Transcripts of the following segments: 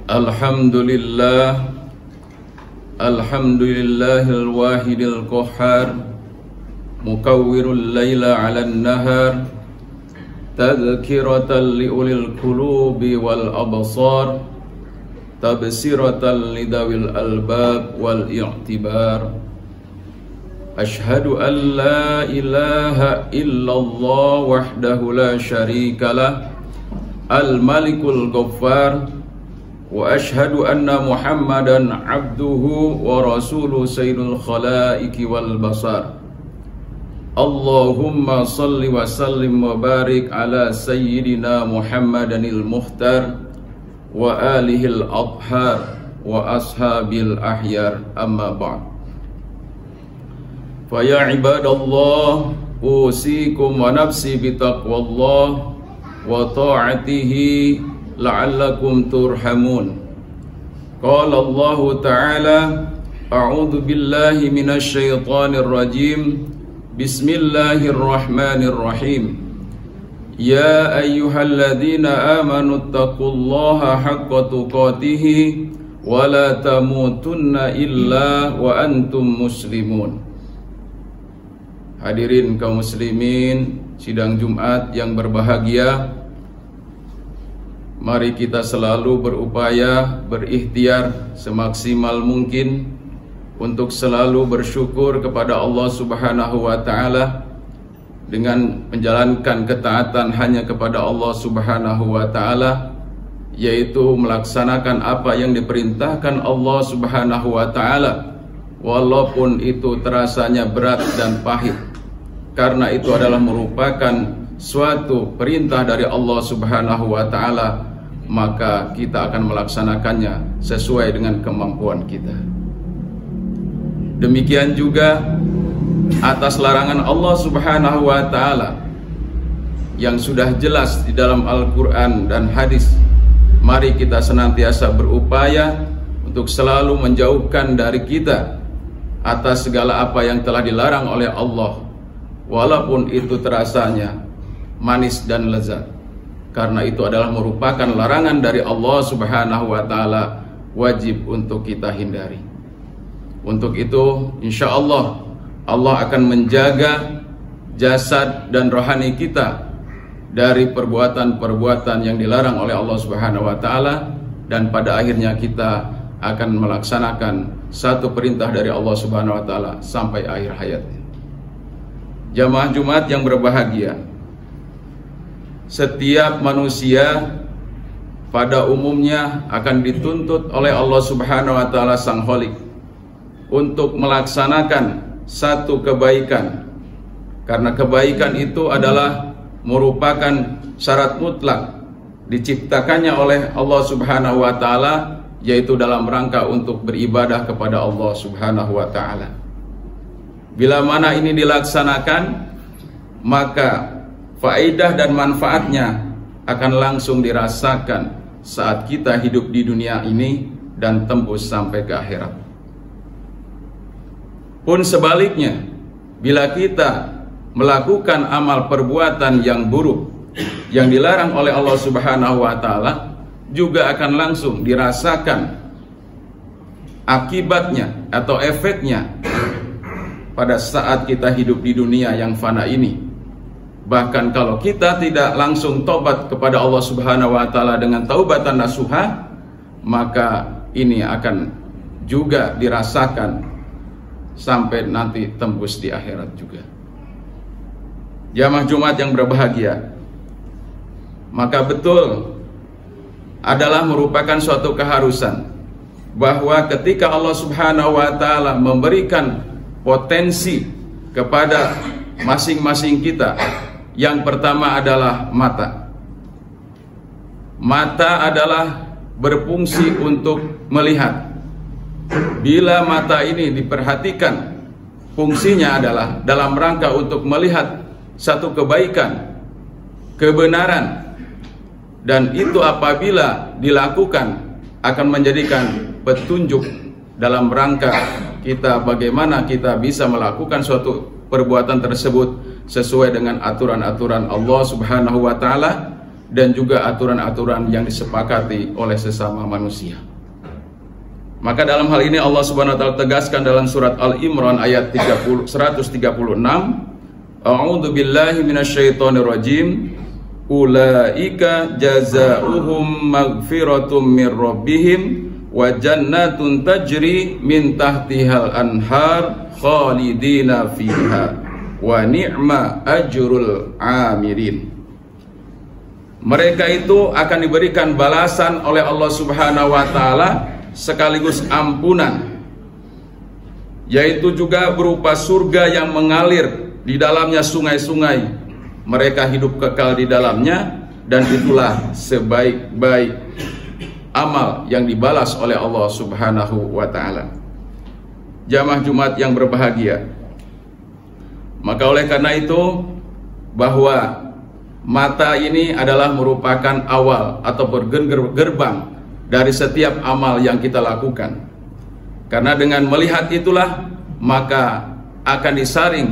Alhamdulillah, alhamdulillahil wahidil qahhar, mukawwirul laila 'alan nahar, tadhkiratan liulil qulubi wal absar, tabsiratan lidawil albab wal i'tibar. Ashhadu an la ilaha illallah wahdahu la syarikalah, al-malikul ghaffar. Wa ashhadu anna Muhammadan abduhu wa rasuluhu sayyidul khalaiki wal basar. Allahumma salli wa sallim wa barik ala sayyidina Muhammadanil muhtar wa alihil athhar wa ashabil ahyar, amma ba'd. Fa ya ibadallah, usikum wa nafsi bitaqwallah wa ta'atihi la'allakum turhamun. Qala Allah Ta'ala, a'udzu billahi minasy syaithanir rajim. Bismillahirrahmanirrahim. Ya ayyuhalladzina amanu taqullaha haqqa tuqatih wa la tamutunna illa wa antum muslimun. Hadirin kaum muslimin sidang Jumat yang berbahagia, mari kita selalu berupaya, berikhtiar semaksimal mungkin untuk selalu bersyukur kepada Allah Subhanahu wa Ta'ala dengan menjalankan ketaatan hanya kepada Allah Subhanahu wa Ta'ala, yaitu melaksanakan apa yang diperintahkan Allah Subhanahu wa Ta'ala, walaupun itu terasanya berat dan pahit, karena itu adalah merupakan suatu perintah dari Allah Subhanahu wa Ta'ala, maka kita akan melaksanakannya sesuai dengan kemampuan kita. Demikian juga atas larangan Allah Subhanahu wa Ta'ala yang sudah jelas di dalam Al-Quran dan hadis, mari kita senantiasa berupaya untuk selalu menjauhkan dari kita atas segala apa yang telah dilarang oleh Allah, walaupun itu terasanya manis dan lezat, karena itu adalah merupakan larangan dari Allah Subhanahu wa Ta'ala, wajib untuk kita hindari. Untuk itu insya Allah akan menjaga jasad dan rohani kita dari perbuatan-perbuatan yang dilarang oleh Allah Subhanahu wa Ta'ala, dan pada akhirnya kita akan melaksanakan satu perintah dari Allah Subhanahu wa Ta'ala sampai akhir hayatnya. Jamaah Jumat yang berbahagia, setiap manusia pada umumnya akan dituntut oleh Allah Subhanahu wa Ta'ala Sang Khalik untuk melaksanakan satu kebaikan, karena kebaikan itu adalah merupakan syarat mutlak diciptakannya oleh Allah Subhanahu wa Ta'ala, yaitu dalam rangka untuk beribadah kepada Allah Subhanahu wa Ta'ala. Bila mana ini dilaksanakan, maka faedah dan manfaatnya akan langsung dirasakan saat kita hidup di dunia ini dan tembus sampai ke akhirat. Pun sebaliknya, bila kita melakukan amal perbuatan yang buruk yang dilarang oleh Allah Subhanahu wa Ta'ala, juga akan langsung dirasakan akibatnya atau efeknya pada saat kita hidup di dunia yang fana ini. Bahkan kalau kita tidak langsung tobat kepada Allah Subhanahu wa Ta'ala dengan taubatan nasuha, maka ini akan juga dirasakan sampai nanti tembus di akhirat juga. Jamaah Jumat yang berbahagia, maka betul adalah merupakan suatu keharusan bahwa ketika Allah Subhanahu wa Ta'ala memberikan potensi kepada masing-masing kita, yang pertama adalah mata. Mata adalah berfungsi untuk melihat. Bila mata ini diperhatikan, fungsinya adalah dalam rangka untuk melihat satu kebaikan, kebenaran, dan itu apabila dilakukan akan menjadikan petunjuk dalam rangka kita bagaimana kita bisa melakukan suatu perbuatan tersebut sesuai dengan aturan-aturan Allah Subhanahu wa Ta'ala, dan juga aturan-aturan yang disepakati oleh sesama manusia. Maka dalam hal ini Allah Subhanahu wa taala tegaskan dalam surat Al-Imran ayat 136, A'udzu billahi minasyaitonir rajim. Ulaika jazaohum maghfiratum mir rabbihim wa jannatun tajri min tahtihal anhar khalidina fiha wa ni'ma ajrul amirin. Mereka itu akan diberikan balasan oleh Allah Subhanahu wa taala sekaligus ampunan, yaitu juga berupa surga yang mengalir di dalamnya sungai-sungai. Mereka hidup kekal di dalamnya, dan itulah sebaik-baik amal yang dibalas oleh Allah Subhanahu wa taala. Jamaah Jumat yang berbahagia, maka oleh karena itu, bahwa mata ini adalah merupakan awal atau gerbang dari setiap amal yang kita lakukan. Karena dengan melihat itulah maka akan disaring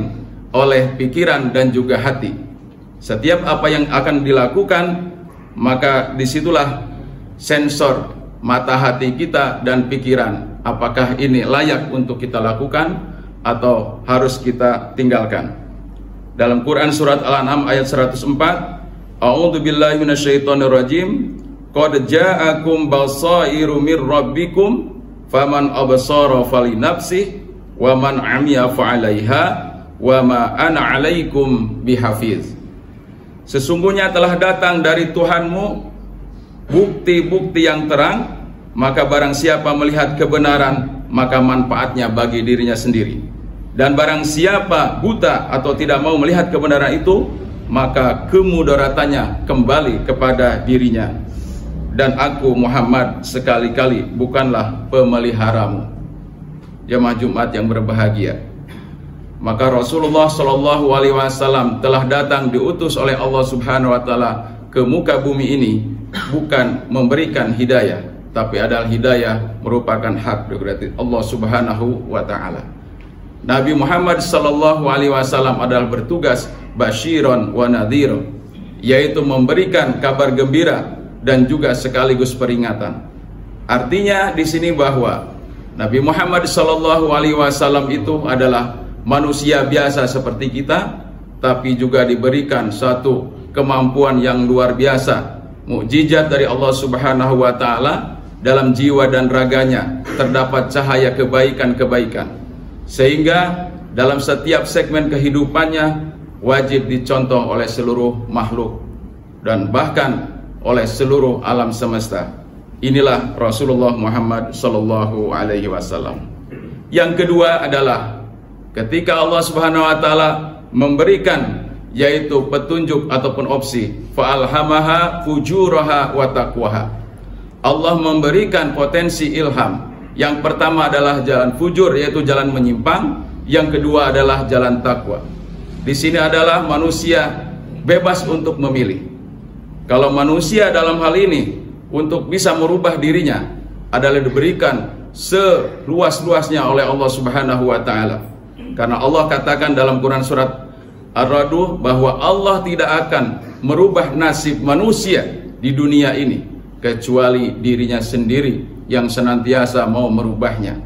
oleh pikiran dan juga hati. Setiap apa yang akan dilakukan, maka disitulah sensor mata hati kita dan pikiran, apakah ini layak untuk kita lakukan atau harus kita tinggalkan. Dalam Quran surat Al-An'am ayat 104, A'udzu billahi minasyaitonir rajim. Qad ja'akum basairu mir rabbikum faman absara falinafsih wa man 'amiya fa'alaiha wa ma ana 'alaikum bihafiz. Sesungguhnya telah datang dari Tuhanmu bukti-bukti yang terang, maka barang siapa melihat kebenaran, maka manfaatnya bagi dirinya sendiri. Dan barang siapa buta atau tidak mau melihat kebenaran itu, maka kemudaratannya kembali kepada dirinya. Dan aku Muhammad sekali-kali bukanlah pemeliharamu. Jamaah Jumat yang berbahagia, maka Rasulullah Shallallahu Alaihi Wasallam telah datang diutus oleh Allah Subhanahu Wa Taala ke muka bumi ini bukan memberikan hidayah, tapi adalah hidayah merupakan hak dari Allah Subhanahu Wa Taala. Nabi Muhammad Shallallahu Alaihi Wasallam adalah bertugas basyiron wa nadhiron, yaitu memberikan kabar gembira dan juga sekaligus peringatan. Artinya di sini bahwa Nabi Muhammad Shallallahu Alaihi Wasallam itu adalah manusia biasa seperti kita, tapi juga diberikan satu kemampuan yang luar biasa, mukjizat dari Allah Subhanahu Wa Taala. Dalam jiwa dan raganya terdapat cahaya kebaikan-kebaikan, sehingga dalam setiap segmen kehidupannya wajib dicontoh oleh seluruh makhluk dan bahkan oleh seluruh alam semesta. Inilah Rasulullah Muhammad Sallallahu Alaihi Wasallam. Yang kedua adalah ketika Allah Subhanahu Wa Taala memberikan yaitu petunjuk ataupun opsi, fa'alhamaha fujuraha wa taqwaha. Allah memberikan potensi ilham. Yang pertama adalah jalan fujur, yaitu jalan menyimpang. Yang kedua adalah jalan takwa. Di sini adalah manusia bebas untuk memilih. Kalau manusia dalam hal ini untuk bisa merubah dirinya adalah diberikan seluas-luasnya oleh Allah Subhanahu Wa Taala. Karena Allah katakan dalam Quran surat Ar-Ra'd bahwa Allah tidak akan merubah nasib manusia di dunia ini kecuali dirinya sendiri yang senantiasa mau merubahnya.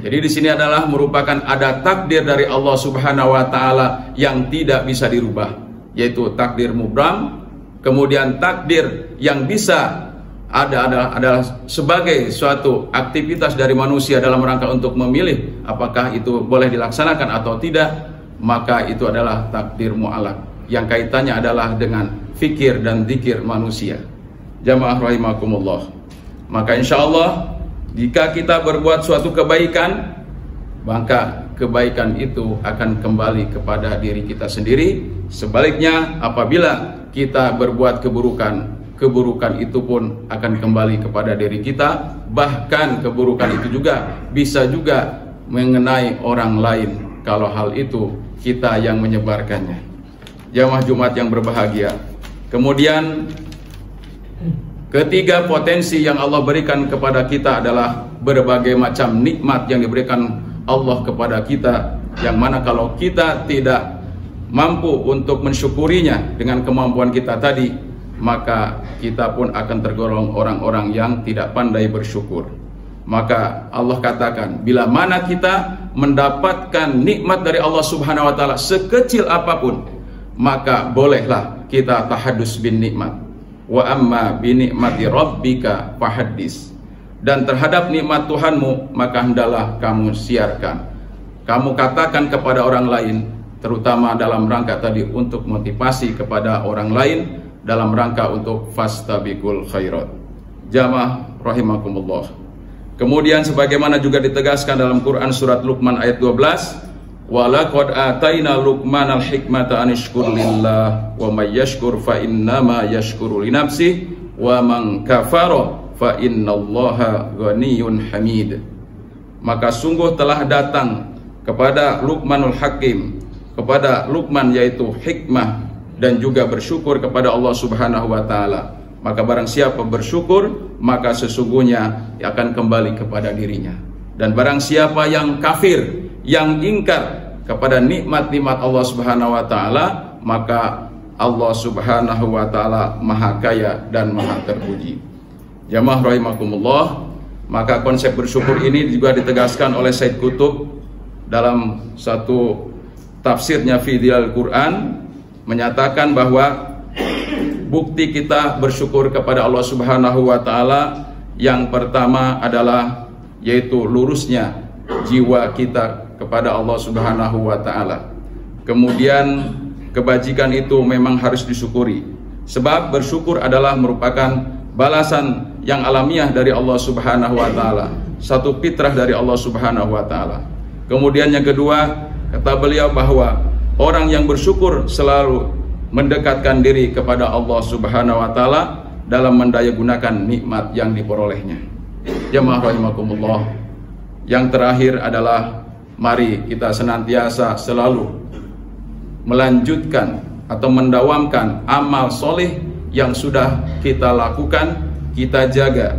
Jadi di sini adalah merupakan ada takdir dari Allah Subhanahu Wa Taala yang tidak bisa dirubah, yaitu takdir mubram. Kemudian takdir yang bisa adalah sebagai suatu aktivitas dari manusia dalam rangka untuk memilih apakah itu boleh dilaksanakan atau tidak, maka itu adalah takdir mu'alaq yang kaitannya adalah dengan fikir dan zikir manusia. Jamaah rahimakumullah. Maka insya Allah jika kita berbuat suatu kebaikan, maka kebaikan itu akan kembali kepada diri kita sendiri. Sebaliknya apabila kita berbuat keburukan, keburukan itu pun akan kembali kepada diri kita. Bahkan keburukan itu juga bisa juga mengenai orang lain kalau hal itu kita yang menyebarkannya. Jamaah Jumat yang berbahagia, kemudian ketiga potensi yang Allah berikan kepada kita adalah berbagai macam nikmat yang diberikan Allah kepada kita, yang mana kalau kita tidak mampu untuk mensyukurinya dengan kemampuan kita tadi, maka kita pun akan tergolong orang-orang yang tidak pandai bersyukur. Maka Allah katakan, bila mana kita mendapatkan nikmat dari Allah Subhanahu wa taala sekecil apapun, maka bolehlah kita tahadus bin nikmat. Wa amma bi nikmati rabbika fahaddis. Dan terhadap nikmat Tuhanmu maka hendaklah kamu siarkan. Kamu katakan kepada orang lain, terutama dalam rangka tadi untuk motivasi kepada orang lain, dalam rangka untuk fastabiqul khairat. Jamaah rahimakumullah. Kemudian sebagaimana juga ditegaskan dalam Quran surat Luqman ayat 12, walaqad ataina Luqmanal hikmata an yashkur lillah wa may yashkur fa innama yashkuru li nafsihi wa man kafara fa innallaha ghaniyyun hamid. Maka sungguh telah datang kepada Luqmanul Hakim, kepada Luqman yaitu hikmah dan juga bersyukur kepada Allah Subhanahu wa taala. Maka barang siapa bersyukur, maka sesungguhnya akan kembali kepada dirinya. Dan barang siapa yang kafir, yang ingkar kepada nikmat-nikmat Allah Subhanahu wa taala, maka Allah Subhanahu wa taala maha kaya dan maha terpuji. Jamaah rahimakumullah, maka konsep bersyukur ini juga ditegaskan oleh Said Qutb dalam satu tafsirnya fi Dhilal Quran, menyatakan bahwa bukti kita bersyukur kepada Allah Subhanahu wa taala yang pertama adalah yaitu lurusnya jiwa kita kepada Allah Subhanahu wa taala. Kemudian kebajikan itu memang harus disyukuri, sebab bersyukur adalah merupakan balasan yang alamiah dari Allah Subhanahu wa taala, satu fitrah dari Allah Subhanahu wa taala. Kemudian yang kedua, kata beliau bahwa orang yang bersyukur selalu mendekatkan diri kepada Allah Subhanahu wa taala dalam mendayagunakan nikmat yang diperolehnya. Jamaah rahimakumullah. Yang terakhir adalah mari kita senantiasa selalu melanjutkan atau mendawamkan amal soleh yang sudah kita lakukan, kita jaga.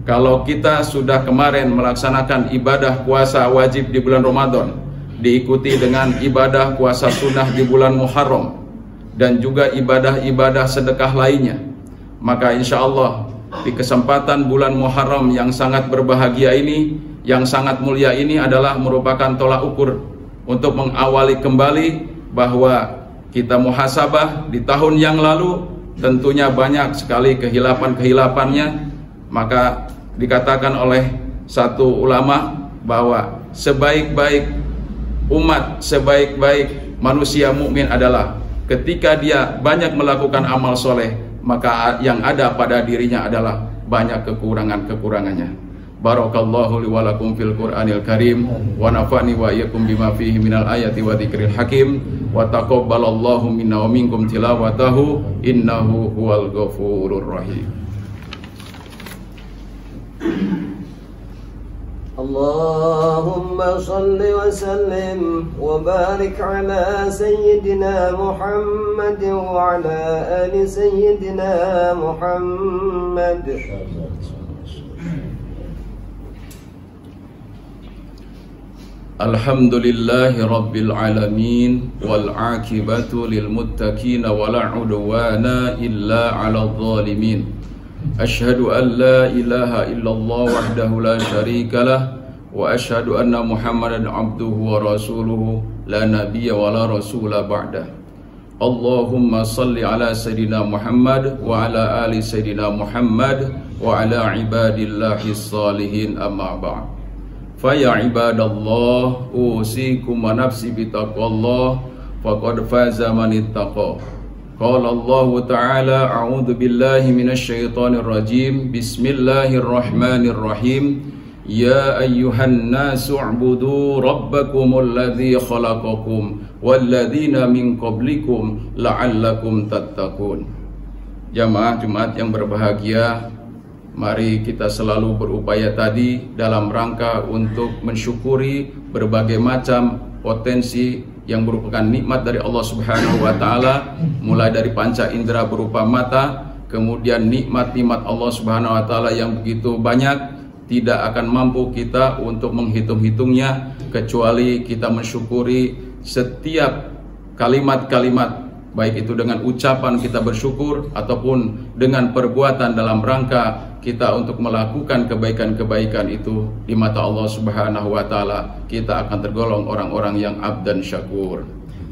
Kalau kita sudah kemarin melaksanakan ibadah puasa wajib di bulan Ramadan, diikuti dengan ibadah puasa sunnah di bulan Muharram, dan juga ibadah-ibadah sedekah lainnya, maka insya Allah di kesempatan bulan Muharram yang sangat berbahagia ini, yang sangat mulia ini adalah merupakan tolak ukur untuk mengawali kembali bahwa kita muhasabah di tahun yang lalu tentunya banyak sekali kehilapan-kehilapannya. Maka dikatakan oleh satu ulama bahwa sebaik-baik umat, sebaik-baik manusia mukmin adalah ketika dia banyak melakukan amal soleh, maka yang ada pada dirinya adalah banyak kekurangan-kekurangannya. Barakallahu li wa lakum fil Qur'anil Karim wa nafa'ni wa iyyakum bima fihi minal ayati wa dzikril hakim wa taqabbalallahu minna wa minkum tilawatahu innahu huwal ghafurur rahim. اللهم صل وسلم وبارك على سيدنا محمد وعلى آل سيدنا محمد. Alhamdulillahi Rabbil Alamin wal aqibatu lil muttaqin wa la udwana illa 'alal zalimin. Asyhadu an la ilaha illallah wahdahu la syarika lah wa asyhadu anna Muhammadan abduhu wa rasuluhu la nabiyya wa la rasula ba'da. Allahumma salli ala sayyidina Muhammad wa ala ali sayyidina Muhammad wa ala ibadillahi salihin amma ba'd. Fa ya ibadallah usikum wa nafsi bitaqwallah faqad faza man ittaqa. Qala Allah Ta'ala a'udzu billahi minasy syaithanir rajim. Bismillahirrahmanirrahim. Ya ayyuhan nasu u'budu rabbakumul ladzi khalaqakum walladzina min qablikum la'allakum tattaqun. Jamaah Jumat yang berbahagia, mari kita selalu berupaya tadi dalam rangka untuk mensyukuri berbagai macam potensi yang merupakan nikmat dari Allah Subhanahu wa taala, mulai dari panca indera berupa mata, kemudian nikmat-nikmat Allah Subhanahu wa taala yang begitu banyak, tidak akan mampu kita untuk menghitung-hitungnya kecuali kita mensyukuri setiap kalimat-kalimat baik itu dengan ucapan kita bersyukur ataupun dengan perbuatan dalam rangka kita untuk melakukan kebaikan-kebaikan itu di mata Allah Subhanahu wa taala, kita akan tergolong orang-orang yang abdan syakur.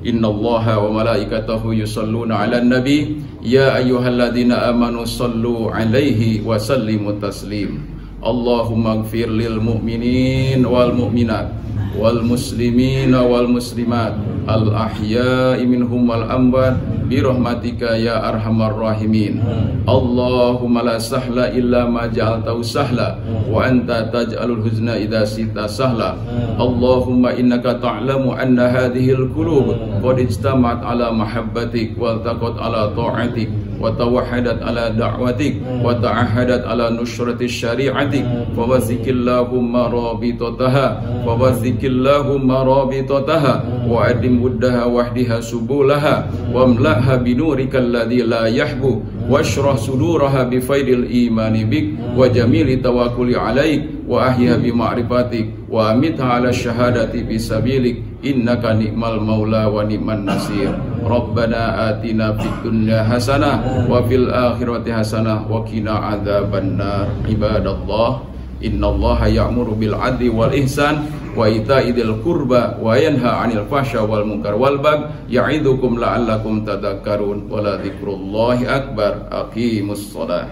Innallaha wa malaikatahu yusholluna 'alan nabi ya ayyuhalladzina amanu shallu 'alaihi wa sallimu taslim. Allahumma ighfir lil mu'minin wal mu'minat wal muslimina wal muslimat al ahya'i minhum wal amwat bi rahmatika ya arhamar rahimin. Allahumma la sahla illa ma ja'altahu sahla wa anta taj'alul huzna idza sita sahla. Allahumma innaka ta'lamu anna hadhil qulub qad ijtama'at ala mahabbatik wa taqat ala ta'atik wa tawahhadat ala da'watik wa ta'ahadat ala nusrati syari'atik fa wazikillahumma rabitataha wa wazikillahumma rabitataha wa adim uddaha wahdiha subulaha wa amlaha binurika alladhi la yahbu washrah suduraha bifaidil imani bik wa jamili tawakkuli alaik wa ahya bi ma'rifatik wa amitha ala syahadati bisabilik innaka ni'mal maula wa ni'man nasir. Rabbana atina fid dunya hasanah wa fil akhirati hasanah wa qina adzabannar. Ibadallah, innallaha ya'muru bil 'adli wal ihsan wa ita'i dzil qurba wa yanha 'anil fahsya wal munkar wal baghi ya'idukum la'allakum tadhakkarun. Wa la dzikrullahi akbar. Aqimus shalah.